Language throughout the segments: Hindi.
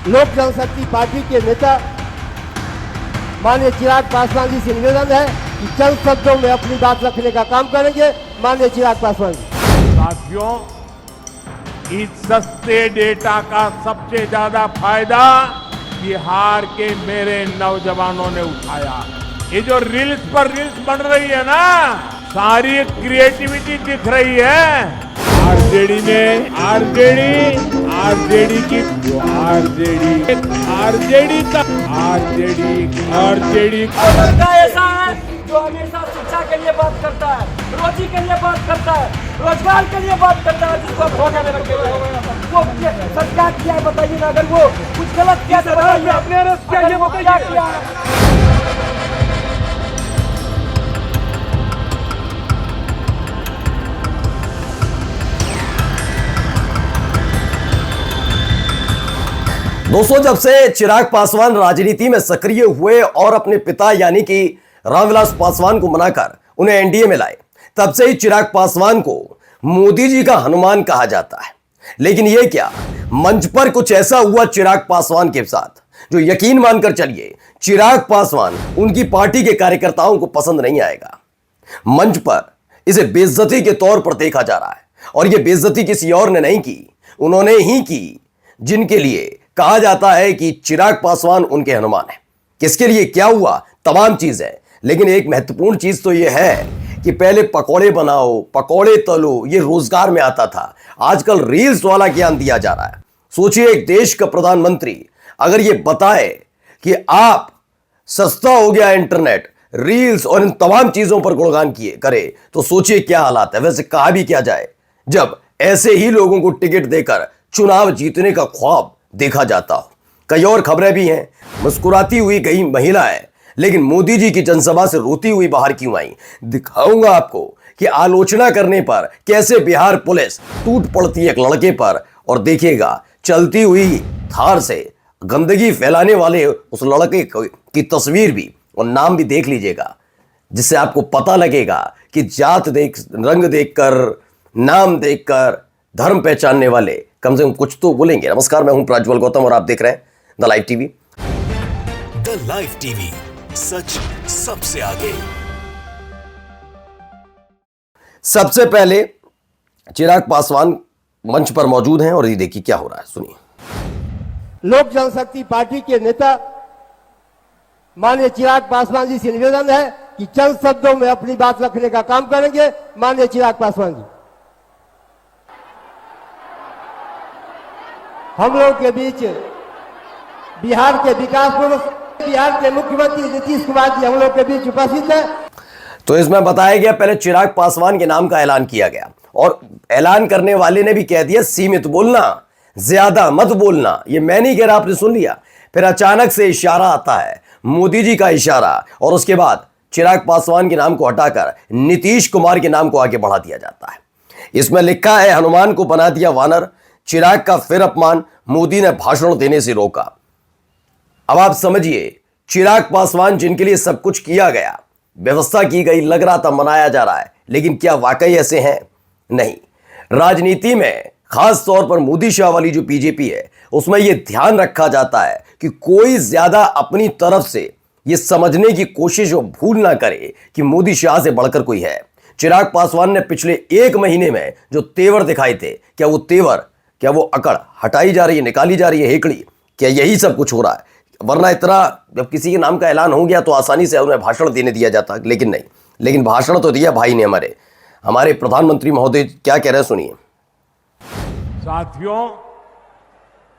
लोक जनशक्ति पार्टी के नेता माननीय चिराग पासवान जी से निवेदन है कि चंद शब्दों में अपनी बात रखने का काम करेंगे। माननीय चिराग पासवान जी। साथियों, इस सस्ते डेटा का सबसे ज्यादा फायदा बिहार के मेरे नौजवानों ने उठाया। ये जो रील्स पर रील्स बन रही है ना, सारी क्रिएटिविटी दिख रही है। आरजेडी में आरजेडी की जो आरजेडी लड़का ऐसा है जो हमेशा शिक्षा के लिए बात करता है, रोजी के लिए बात करता है, रोजगार के लिए बात करता है, जिसको धोखे में रखे हुए वो सरकार क्या है बताइए ना। अगर वो कुछ गलत किया तो बताइए, अपने अरेस्ट किया ये वो क्या किया है। दोस्तों, जब से चिराग पासवान राजनीति में सक्रिय हुए और अपने पिता यानी कि रामविलास पासवान को मनाकर उन्हें एनडीए में लाए, तब से ही चिराग पासवान को मोदी जी का हनुमान कहा जाता है। लेकिन यह क्या, मंच पर कुछ ऐसा हुआ चिराग पासवान के साथ जो यकीन मानकर चलिए चिराग पासवान उनकी पार्टी के कार्यकर्ताओं को पसंद नहीं आएगा। मंच पर इसे बेइज्जती के तौर पर देखा जा रहा है और यह बेइज्जती किसी और ने नहीं की, उन्होंने ही की, जिनके लिए कहा जाता है कि चिराग पासवान उनके हनुमान है। किसके लिए क्या हुआ, तमाम चीजें, लेकिन एक महत्वपूर्ण चीज तो यह है कि पहले पकौड़े बनाओ, पकौड़े तलो, ये रोजगार में आता था। आजकल रील्स वाला ज्ञान दिया जा रहा है। सोचिए, एक देश का प्रधानमंत्री अगर ये बताए कि आप सस्ता हो गया इंटरनेट, रील्स और इन तमाम चीजों पर गुणगान किए करे, तो सोचिए क्या हालात है। वैसे कहा भी क्या जाए, जब ऐसे ही लोगों को टिकट देकर चुनाव जीतने का ख्वाब देखा जाता हो। कई और खबरें भी हैं। मुस्कुराती हुई गई महिला है, लेकिन मोदी जी की जनसभा से रोती हुई बाहर क्यों आई, दिखाऊंगा आपको कि आलोचना करने पर कैसे बिहार पुलिस टूट पड़ती है एक लड़के पर। और देखिएगा, चलती हुई थार से गंदगी फैलाने वाले उस लड़के की तस्वीर भी और नाम भी देख लीजिएगा, जिससे आपको पता लगेगा कि जात देख, रंग देखकर, नाम देखकर धर्म पहचानने वाले कम से कम कुछ तो बोलेंगे। नमस्कार, मैं हूं प्रज्वल गौतम और आप देख रहे हैं the live TV. The live TV, सच सबसे आगे। सबसे पहले चिराग पासवान मंच पर मौजूद हैं और ये देखिए क्या हो रहा है, सुनिए। लोक जनशक्ति पार्टी के नेता माननीय चिराग पासवान जी से निवेदन है कि चंद शब्दों में अपनी बात रखने का काम करेंगे। माननीय चिराग पासवान जी। हम लोग के बीच बिहार के विकास पुरुष, बिहार के मुख्यमंत्री नीतीश कुमार जी हम लोग के बीच उपस्थित है। तो इसमें बताया गया, पहले चिराग पासवान के नाम का ऐलान किया गया और ऐलान करने वाले ने भी कह दिया सीमित बोलना, ज्यादा मत बोलना। ये मैं नहीं कह रहा, आपने सुन लिया। फिर अचानक से इशारा आता है, मोदी जी का इशारा, और उसके बाद चिराग पासवान के नाम को हटाकर नीतीश कुमार के नाम को आगे बढ़ा दिया जाता है। इसमें लिखा है, हनुमान को बना दिया वानर, चिराग का फिर अपमान, मोदी ने भाषण देने से रोका। अब आप समझिए, चिराग पासवान जिनके लिए सब कुछ किया गया, व्यवस्था की गई, लग रहा था मनाया जा रहा है, लेकिन क्या वाकई ऐसे हैं? नहीं। राजनीति में खास तौर पर मोदी शाह वाली जो बीजेपी है, उसमें यह ध्यान रखा जाता है कि कोई ज्यादा अपनी तरफ से यह समझने की कोशिश और भूल ना करे कि मोदी शाह से बढ़कर कोई है। चिराग पासवान ने पिछले एक महीने में जो तेवर दिखाए थे, क्या वो तेवर, क्या वो अकड़ हटाई जा रही है, निकाली जा रही है हेकड़ी? क्या यही सब कुछ हो रहा है? वरना इतना जब किसी के नाम का ऐलान हो गया तो आसानी से उन्हें भाषण देने दिया जाता, लेकिन नहीं। लेकिन भाषण तो दिया भाई ने, हमारे प्रधानमंत्री महोदय क्या कह रहे हैं, सुनिए। साथियों,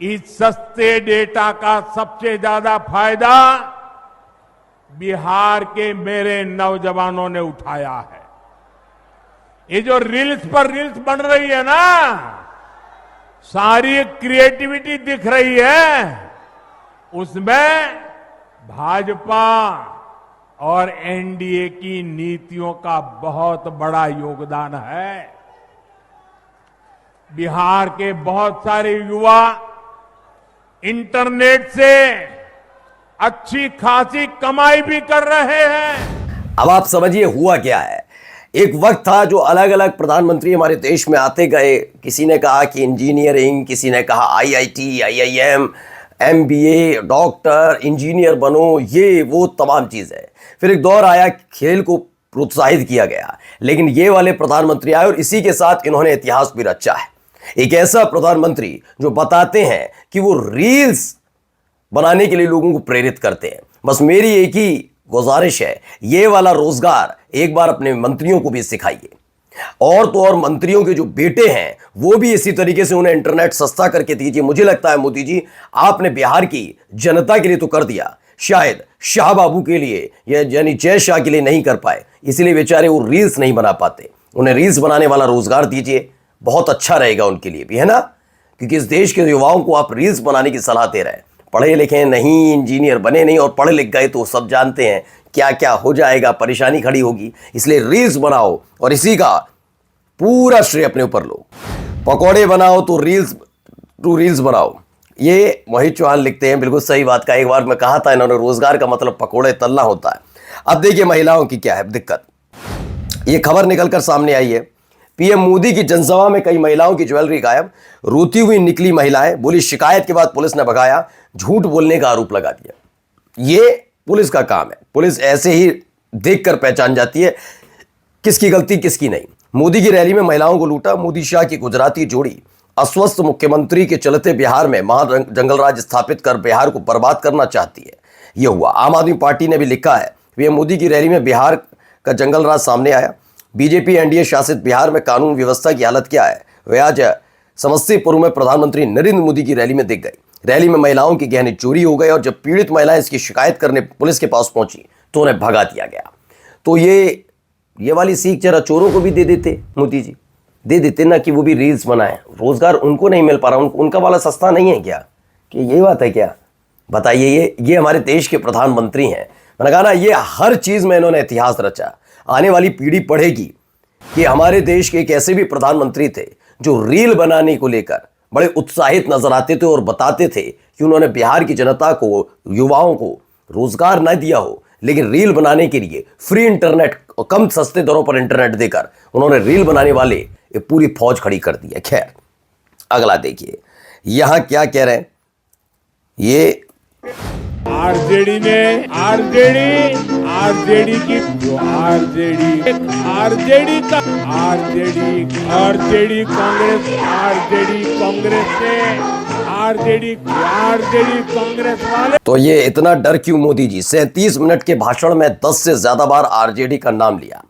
इस सस्ते डेटा का सबसे ज्यादा फायदा बिहार के मेरे नौजवानों ने उठाया है। ये जो रील्स पर रील्स बन रही है ना, सारी क्रिएटिविटी दिख रही है, उसमें भाजपा और एनडीए की नीतियों का बहुत बड़ा योगदान है। बिहार के बहुत सारे युवा इंटरनेट से अच्छी खासी कमाई भी कर रहे हैं। अब आप समझिए हुआ क्या है। एक वक्त था जो अलग अलग प्रधानमंत्री हमारे देश में आते गए, किसी ने कहा कि इंजीनियरिंग, किसी ने कहा IIT, IIM, MBA, doctor, engineer बनो, ये वो तमाम चीज़ है। फिर एक दौर आया, खेल को प्रोत्साहित किया गया, लेकिन ये वाले प्रधानमंत्री आए और इसी के साथ इन्होंने इतिहास भी रचा है। एक ऐसा प्रधानमंत्री जो बताते हैं कि वो रील्स बनाने के लिए लोगों को प्रेरित करते हैं। बस मेरी एक ही गुजारिश है, ये वाला रोजगार एक बार अपने मंत्रियों को भी सिखाइए। और तो और मंत्रियों के जो बेटे हैं वो भी इसी तरीके से उन्हें इंटरनेट सस्ता करके दीजिए। मुझे लगता है मोदी जी, आपने बिहार की जनता के लिए तो कर दिया, शायद शाह बाबू के लिए या यानी जय शाह के लिए नहीं कर पाए, इसलिए बेचारे वो रील्स नहीं बना पाते। उन्हें रील्स बनाने वाला रोजगार दीजिए, बहुत अच्छा रहेगा उनके लिए भी, है ना। क्योंकि इस देश के युवाओं को आप रील्स बनाने की सलाह दे रहे हैं। पढ़े लिखे नहीं, इंजीनियर बने नहीं, और पढ़े लिख गए तो सब जानते हैं क्या क्या हो जाएगा, परेशानी खड़ी होगी। इसलिए रील्स बनाओ और इसी का पूरा श्रेय अपने ऊपर लो। पकौड़े बनाओ तो रील्स बनाओ, ये मोहित चौहान लिखते हैं। बिल्कुल सही बात का, एक बार मैं कहा था इन्होंने, रोजगार का मतलब पकौड़े तलना होता है। अब देखिए महिलाओं की क्या है दिक्कत, ये खबर निकलकर सामने आई है। पीएम मोदी की जनसभा में कई महिलाओं की ज्वेलरी गायब, रोती हुई निकली महिलाएं, बोली शिकायत के बाद पुलिस ने भगाया, झूठ बोलने का आरोप लगा दिया। ये पुलिस का काम है, पुलिस ऐसे ही देखकर पहचान जाती है किसकी गलती किसकी नहीं। मोदी की रैली में महिलाओं को लूटा, मोदी शाह की गुजराती जोड़ी। अस्वस्थ मुख्यमंत्री के चलते बिहार में महाजंगलराज स्थापित कर बिहार को बर्बाद करना चाहती है, यह हुआ। आम आदमी पार्टी ने भी लिखा है, पीएम मोदी की रैली में बिहार का जंगलराज सामने आया। बीजेपी एनडीए शासित बिहार में कानून व्यवस्था की हालत क्या है, वे आज समस्तीपुर में प्रधानमंत्री नरेंद्र मोदी की रैली में दिख गई। रैली में महिलाओं की गहने चोरी हो गए और जब पीड़ित महिलाएं इसकी शिकायत करने पुलिस के पास पहुंची तो उन्हें भगा दिया गया। तो ये वाली सीख जरा चोरों को भी दे देते मोदी जी, दे देते ना, कि वो भी रील्स बनाए। रोजगार उनको नहीं मिल पा रहा, उनका वाला सस्ता नहीं है क्या, कि ये बात है क्या? बताइए। ये हमारे देश के प्रधानमंत्री हैं। मैंने कहा ना, ये हर चीज़ में इन्होंने इतिहास रचा। आने वाली पीढ़ी पढ़ेगी कि हमारे देश के एक ऐसे भी प्रधानमंत्री थे जो रील बनाने को लेकर बड़े उत्साहित नजर आते थे और बताते थे कि उन्होंने बिहार की जनता को, युवाओं को रोजगार न दिया हो, लेकिन रील बनाने के लिए फ्री इंटरनेट और कम सस्ते दरों पर इंटरनेट देकर उन्होंने रील बनाने वाले एक पूरी फौज खड़ी कर दी है। खैर, अगला देखिए यहां क्या कह रहे हैं। ये आरजेडी की जो आरजेडी कांग्रेस वाले। तो ये इतना डर क्यों मोदी जी? 37 मिनट के भाषण में 10 से ज्यादा बार आरजेडी का नाम लिया।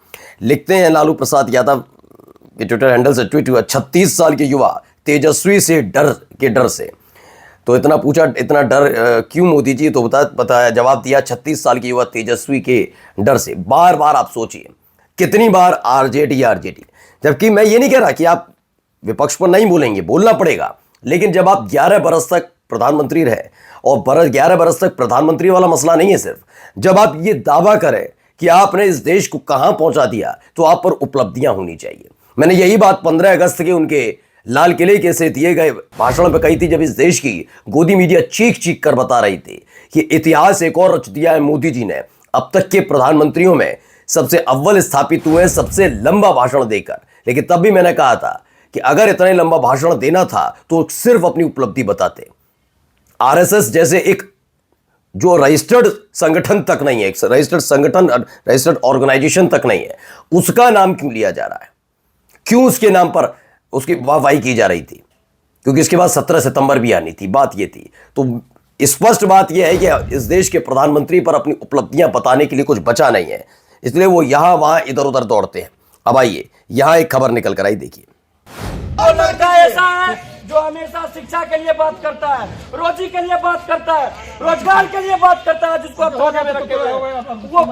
लिखते हैं लालू प्रसाद यादव के ट्विटर हैंडल से ट्वीट हुआ, 36 साल के युवा तेजस्वी से डर से। तो इतना पूछा, इतना डर क्यों मोदी जी? तो बताया, जवाब दिया 36 साल के युवा तेजस्वी के डर से। बार बार आप सोचिए कितनी बार आरजेडी। जबकि मैं ये नहीं कह रहा कि आप विपक्ष पर नहीं बोलेंगे, बोलना पड़ेगा, लेकिन जब आप 11 बरस तक प्रधानमंत्री रहे, और 11 बरस तक प्रधानमंत्री वाला मसला नहीं है सिर्फ, जब आप ये दावा करें कि आपने इस देश को कहां पहुंचा दिया, तो आप पर उपलब्धियां होनी चाहिए। मैंने यही बात 15 अगस्त के उनके लाल किले के से दिए गए भाषण में कही थी, जब इस देश की गोदी मीडिया चीख कर बता रही थी कि इतिहास एक और रच दिया है मोदी जी ने। अब तक के प्रधानमंत्रियों में सबसे अव्वल स्थापित हुए, सबसे लंबा भाषण देकर। लेकिन तब भी मैंने कहा था कि अगर इतना लंबा भाषण देना था तो सिर्फ अपनी उपलब्धि बताते। आरएसएस जैसे एक जो रजिस्टर्ड संगठन तक नहीं है, एक रजिस्टर्ड ऑर्गेनाइजेशन तक नहीं है, उसका नाम क्यों लिया जा रहा है? क्यों उसके नाम पर उसकी वाहवाही की जा रही थी? क्योंकि इसके बाद 17 सितंबर भी आनी थी, बात ये थी। तो स्पष्ट बात यह है कि इस देश के प्रधानमंत्री पर अपनी उपलब्धियां बताने के लिए कुछ बचा नहीं है, इसलिए वो यहां वहां इधर उधर दौड़ते हैं। अब आइए यहां एक खबर निकल कर आई, देखिए। और लड़का ऐसा है जो हमेशा शिक्षा के लिए बात करता है, रोजी के लिए बात करता है, रोजगार के लिए बात करता है, जिसको आप धोखे में रखे हुए हैं। वो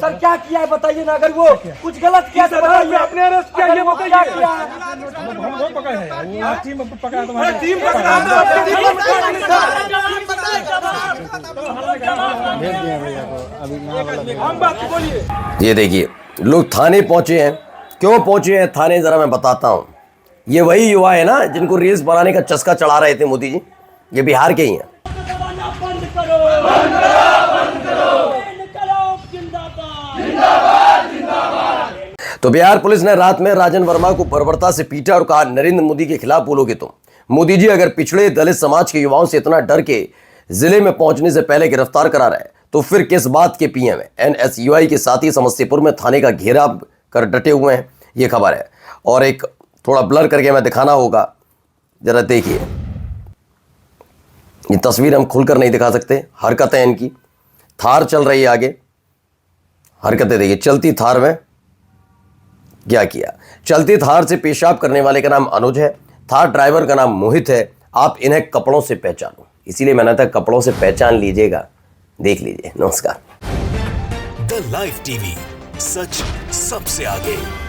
सर क्या किया है बताइए ना, अगर वो कुछ गलत किया तो बताइए। अपने अरेस्ट किया है, वो क्या किया है? ये देखिए लोग थाने पहुंचे हैं। क्यों पहुंचे हैं थाने, जरा मैं बताता हूं। ये वही युवा है ना जिनको रील्स बनाने का चस्का चढ़ा रहे थे मोदी जी, ये बिहार के ही हैं। तो बिहार पुलिस ने रात में राजन वर्मा को बर्बरता से पीटा और कहा, नरेंद्र मोदी के खिलाफ बोलोगे तुम। मोदी जी, अगर पिछड़े दलित समाज के युवाओं से इतना डर के जिले में पहुंचने से पहले गिरफ्तार करा रहे तो फिर किस बात के पीएम है। एनएसयूआई के साथी समस्तीपुर में थाने का घेराव कर डटे हुए हैं, ये खबर है। और एक थोड़ा ब्लर करके मैं दिखाना होगा, जरा देखिए, ये तस्वीर हम खुलकर नहीं दिखा सकते। हरकतें इनकी, थार चल रही है आगे, हरकतें देखिए। चलती थार में क्या किया। चलती थार से पेशाब करने वाले का नाम अनुज है, थार ड्राइवर का नाम मोहित है। आप इन्हें कपड़ों से पहचानो, इसीलिए मैंने कहा कपड़ों से पहचान लीजिएगा। देख लीजिए। नमस्कार। द लाइव टीवी, सच सबसे आगे।